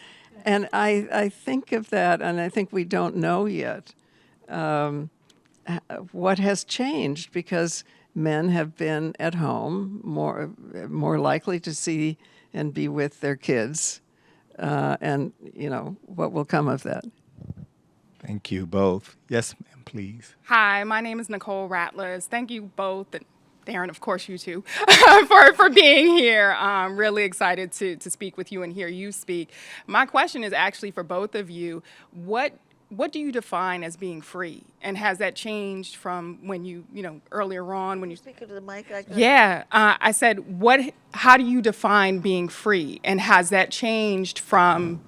Speaker 3: And I think of that, and I think we don't know yet what has changed, because men have been at home, more likely to see and be with their kids, and what will come of that.
Speaker 1: Thank you both. Yes, ma'am, please.
Speaker 6: Hi, my name is Nicole Rattlers. Thank you both, and Darren, of course, you too, for being here. I'm really excited to speak with you and hear you speak. My question is actually for both of you. What do you define as being free? And has that changed from when you earlier on when you...
Speaker 2: Speak into the mic.
Speaker 6: Yeah, I said, how do you define being free? And has that changed from,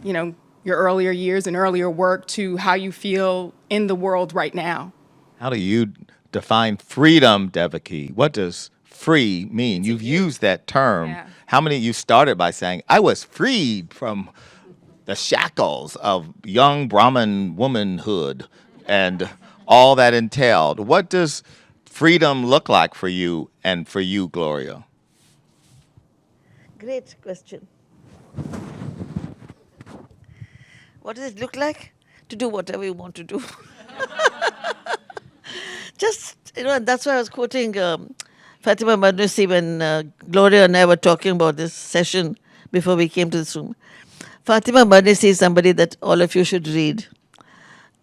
Speaker 6: your earlier years and earlier work to how you feel in the world right now?
Speaker 1: How do you define freedom, Devaki? What does free mean? You've used that term.
Speaker 6: Yeah.
Speaker 1: How many of you started by saying, I was freed from the shackles of young Brahmin womanhood and all that entailed? What does freedom look like for you and for you, Gloria?
Speaker 2: Great question. What does it look like? To do whatever you want to do. Just, that's why I was quoting Fatima Madnisi when Gloria and I were talking about this session before we came to this room. Fatima Madnisi is somebody that all of you should read.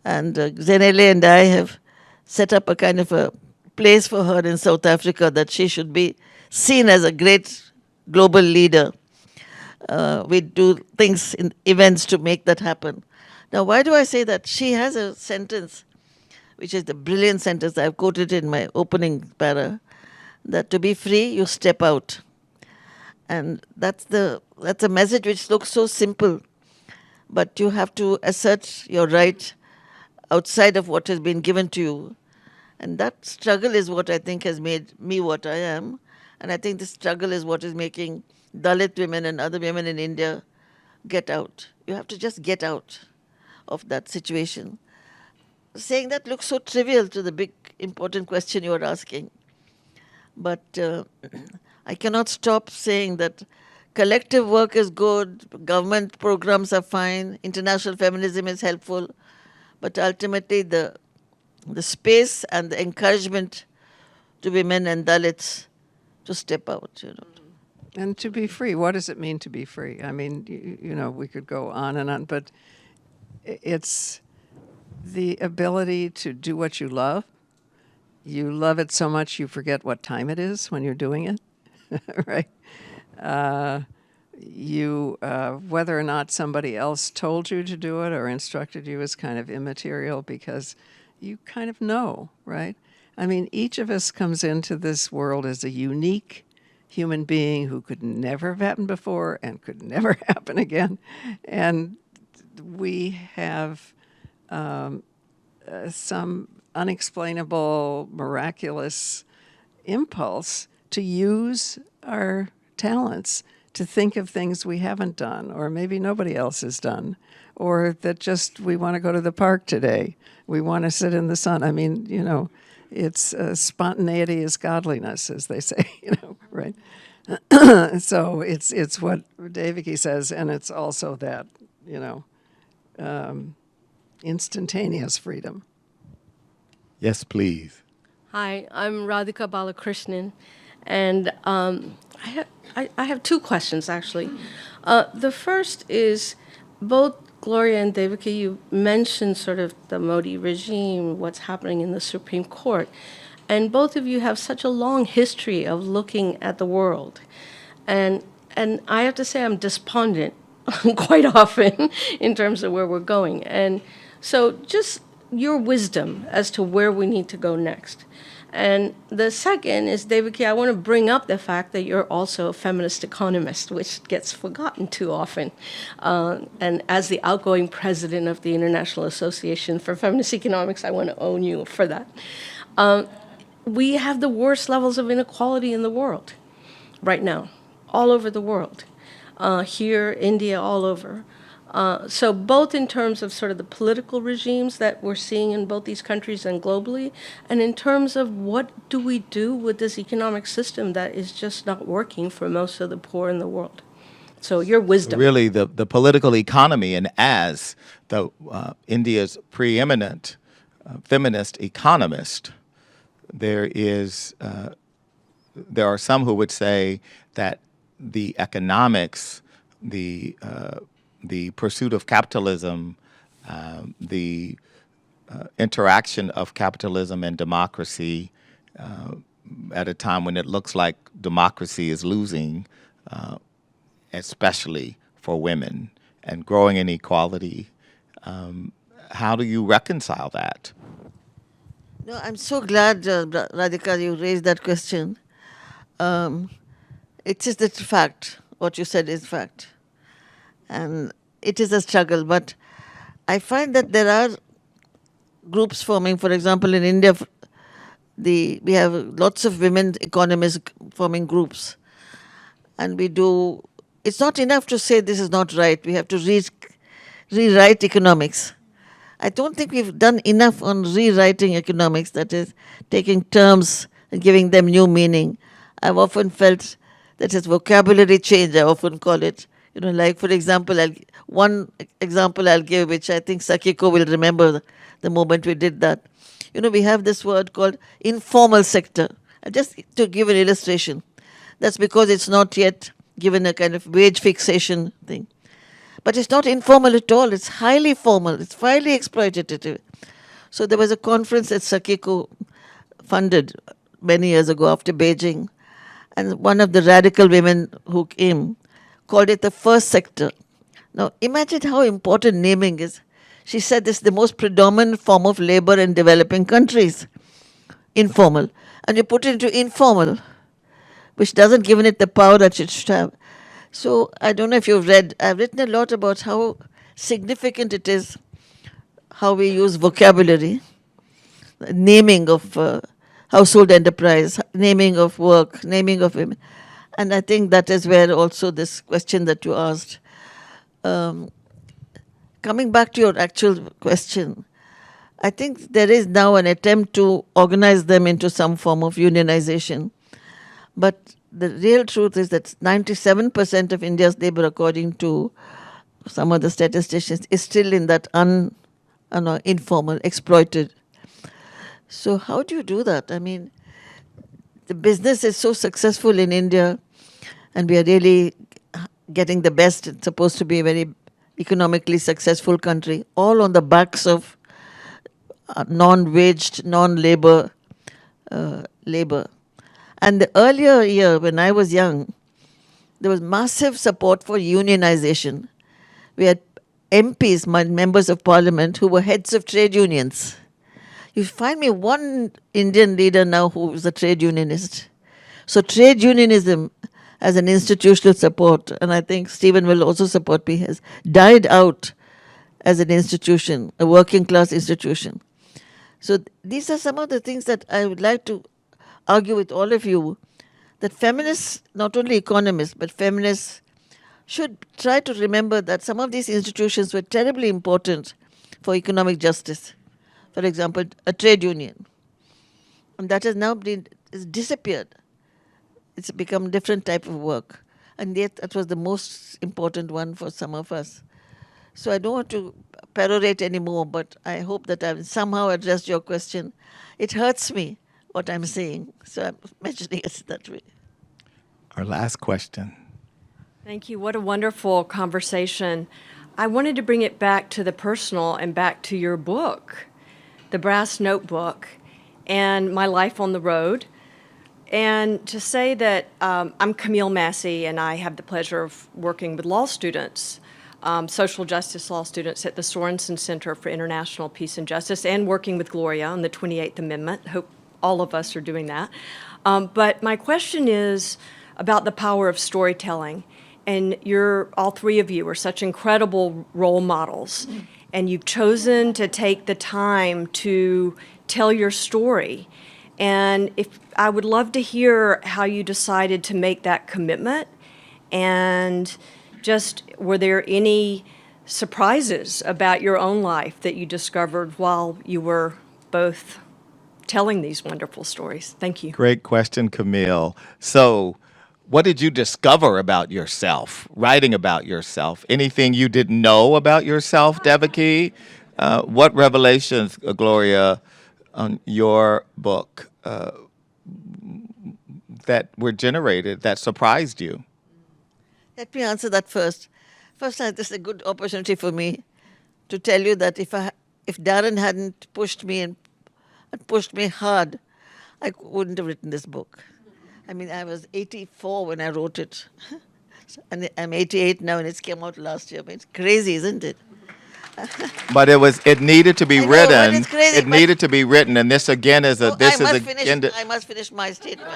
Speaker 2: And Zenele and I have set up a kind of a place for her in South Africa that she should be seen as a great global leader. we do things in events to make that happen. Now, why do I say that? She has a sentence, which is the brilliant sentence I've quoted in my opening para, that to be free, you step out. And that's a message which looks so simple, but you have to assert your right outside of what has been given to you. And that struggle is what I think has made me what I am. And I think this struggle is what is making Dalit women and other women in India get out. You have to just get out of that situation. Saying that looks so trivial to the big important question you are asking. But I cannot stop saying that collective work is good, government programs are fine, international feminism is helpful, but ultimately the space and the encouragement to women and Dalits to step out, you know.
Speaker 3: And to be free, what does it mean to be free? I mean, you know, we could go on and on, but it's the ability to do what you love. You love it so much you forget what time it is when you're doing it, right? Whether or not somebody else told you to do it or instructed you is kind of immaterial because you kind of know, right? I mean, each of us comes into this world as a unique human being who could never have happened before and could never happen again. And we have some unexplainable, miraculous impulse to use our talents to think of things we haven't done, or maybe nobody else has done, or that just we want to go to the park today. We want to sit in the sun. I mean, you know, it's spontaneity is godliness, as they say, you know, right? So it's what Devaki says, and it's also that, you know, instantaneous freedom.
Speaker 1: Yes, please.
Speaker 7: Hi, I'm Radhika Balakrishnan, and I have two questions, actually. The first is, both Gloria and Devaki, you mentioned sort of the Modi regime, what's happening in the Supreme Court, and both of you have such a long history of looking at the world. And I have to say I'm despondent quite often in terms of where we're going. And so just your wisdom as to where we need to go next. And the second is, Devaki, I want to bring up the fact that you're also a feminist economist, which gets forgotten too often. And as the outgoing president of the International Association for Feminist Economics, I want to own you for that. We have the worst levels of inequality in the world right now, all over the world. Here, India, all over. So both in terms of sort of the political regimes that we're seeing in both these countries and globally, and in terms of what do we do with this economic system that is just not working for most of the poor in the world. So your wisdom.
Speaker 1: Really, the political economy, and as the India's preeminent feminist economist, there are some who would say that the economics, the pursuit of capitalism, the interaction of capitalism and democracy at a time when it looks like democracy is losing, especially for women, and growing inequality. How do you reconcile that?
Speaker 2: No, I'm so glad, Radhika, you raised that question. It is the fact. What you said is fact. And it is a struggle, but I find that there are groups forming. For example, in India, we have lots of women economists forming groups. And it's not enough to say this is not right. We have to rewrite economics. I don't think we've done enough on rewriting economics, that is, taking terms and giving them new meaning. I've often felt that it's vocabulary change, I often call it. You know, like, for example, one example I'll give, which I think Sakiko will remember the moment we did that. You know, we have this word called informal sector. And just to give an illustration, that's because it's not yet given a kind of wage fixation thing. But it's not informal at all. It's highly formal. It's highly exploitative. So there was a conference that Sakiko funded many years ago after Beijing. And one of the radical women who came called it the first sector. Now, imagine how important naming is. She said this is the most predominant form of labor in developing countries, informal. And you put it into informal, which doesn't give it the power that it should have. So I don't know if you've read, I've written a lot about how significant it is, how we use vocabulary, naming of household enterprise, naming of work, naming of women. And I think that is where also this question that you asked. Coming back to your actual question, I think there is now an attempt to organize them into some form of unionization. But the real truth is that 97% of India's labor, according to some of the statisticians, is still in that informal, exploited. So how do you do that? I mean, the business is so successful in India, and we are really getting the best. It's supposed to be a very economically successful country, all on the backs of non-waged, non-labor labor. And the earlier year, when I was young, there was massive support for unionization. We had MPs, members of parliament, who were heads of trade unions. You find me one Indian leader now who is a trade unionist. So trade unionism as an institutional support, and I think Stephen will also support me, has died out as an institution, a working class institution. So these are some of the things that I would like to argue with all of you, that feminists, not only economists, but feminists should try to remember that some of these institutions were terribly important for economic justice. For example, a trade union. And that has now disappeared. It's become a different type of work. And yet that was the most important one for some of us. So I don't want to perorate anymore, but I hope that I've somehow addressed your question. It hurts me what I'm saying, so I'm mentioning it that way.
Speaker 1: Our last question.
Speaker 8: Thank you. What a wonderful conversation. I wanted to bring it back to the personal and back to your book, The Brass Notebook, and My Life on the Road. And to say that I'm Camille Massey, and I have the pleasure of working with law students, social justice law students at the Sorensen Center for International Peace and Justice, and working with Gloria on the 28th Amendment. Hope all of us are doing that. But my question is about the power of storytelling. And all three of you are such incredible role models. And you've chosen to take the time to tell your story. And I would love to hear how you decided to make that commitment. And just, were there any surprises about your own life that you discovered while you were both telling these wonderful stories? Thank you.
Speaker 1: Great question, Camille. So, what did you discover about yourself, writing about yourself? Anything you didn't know about yourself, Devaki? What revelations, Gloria, on your book that were generated that surprised you?
Speaker 2: Let me answer that first. First, this is a good opportunity for me to tell you that if Darren hadn't pushed me and pushed me hard, I wouldn't have written this book. I mean, I was 84 when I wrote it. And I'm 88 now, and it's came out last year. I mean, it's crazy, isn't it?
Speaker 1: But it needed to be
Speaker 2: I know,
Speaker 1: written.
Speaker 2: but it's crazy,
Speaker 1: It needed to be written, and this again is a.
Speaker 2: Oh,
Speaker 1: This
Speaker 2: I
Speaker 1: is
Speaker 2: must
Speaker 1: a.
Speaker 2: finish, I must finish my statement.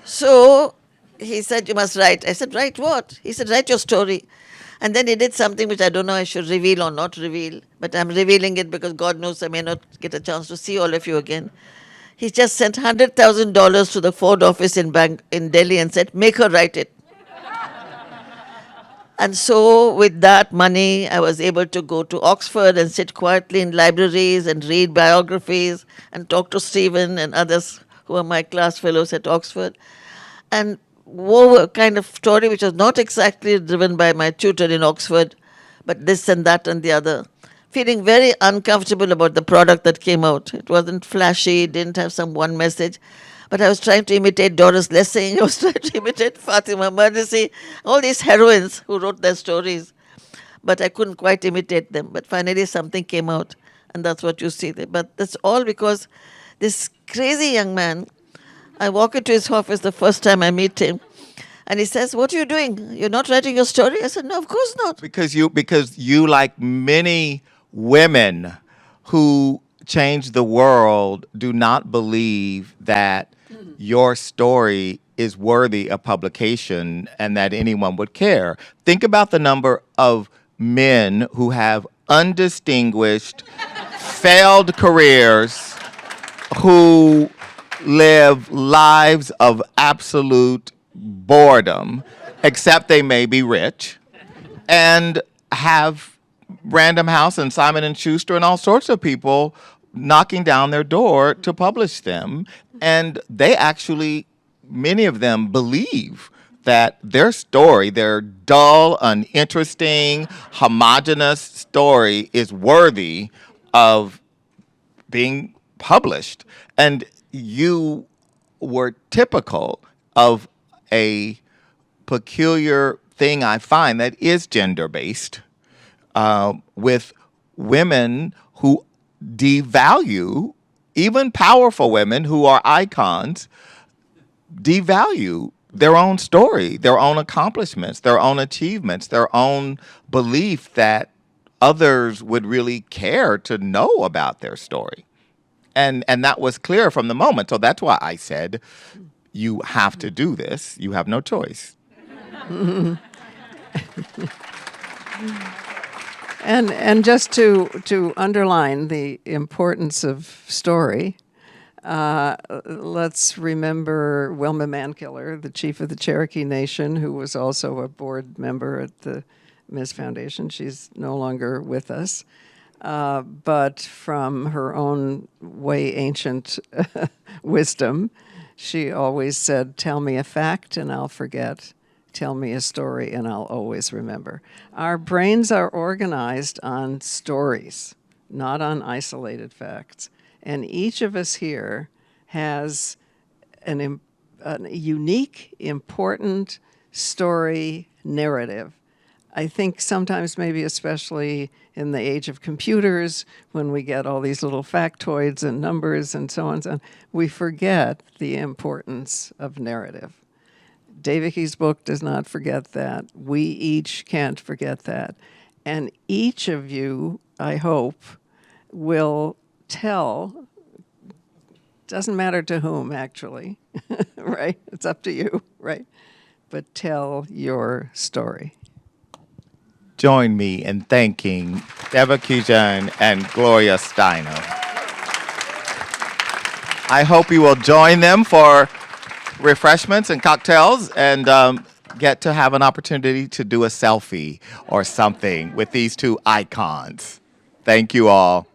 Speaker 2: So he said, "You must write." I said, "Write what?" He said, "Write your story." And then he did something which I don't know I should reveal or not reveal, but I'm revealing it because God knows I may not get a chance to see all of you again. He just sent $100,000 to the Ford office in Delhi and said, "Make her write it." And so with that money, I was able to go to Oxford and sit quietly in libraries and read biographies and talk to Stephen and others who are my class fellows at Oxford, and wove a kind of story which was not exactly driven by my tutor in Oxford, but this and that and the other. Feeling very uncomfortable about the product that came out. It wasn't flashy, didn't have some one message. But I was trying to imitate Doris Lessing, I was trying to imitate Fatima Marnisi, all these heroines who wrote their stories. But I couldn't quite imitate them. But finally something came out, and that's what you see there. But that's all because this crazy young man, I walk into his office the first time I meet him, And he says, "What are you doing? You're not writing your story?" I said, "No, of course not."
Speaker 1: Because you, like many women who change the world, do not believe that your story is worthy of publication and that anyone would care. Think about the number of men who have undistinguished, failed careers, who live lives of absolute boredom, except they may be rich, and have Random House and Simon and Schuster and all sorts of people knocking down their door to publish them. And they actually, many of them believe that their story, their dull, uninteresting, homogenous story is worthy of being published. And you were typical of a peculiar thing I find that is gender-based, with women who devalue, even powerful women who are icons, devalue their own story, their own accomplishments, their own achievements, their own belief that others would really care to know about their story. And that was clear from the moment. So that's why I said, you have to do this. You have no choice.
Speaker 3: And just to underline the importance of story, let's remember Wilma Mankiller, the chief of the Cherokee Nation, who was also a board member at the Ms. Foundation. She's no longer with us. But from her own way ancient wisdom, she always said, "Tell me a fact and I'll forget. Tell me a story and I'll always remember." Our brains are organized on stories, not on isolated facts. And each of us here has a unique, important story narrative. I think sometimes, maybe especially in the age of computers, when we get all these little factoids and numbers and so on and so on, we forget the importance of narrative. Devaki's book does not forget that. We each can't forget that. And each of you, I hope, will tell, doesn't matter to whom, actually, right? It's up to you, right? But tell your story.
Speaker 1: Join me in thanking Devaki Jain and Gloria Steinem. I hope you will join them for refreshments and cocktails and get to have an opportunity to do a selfie or something with these two icons. Thank you all.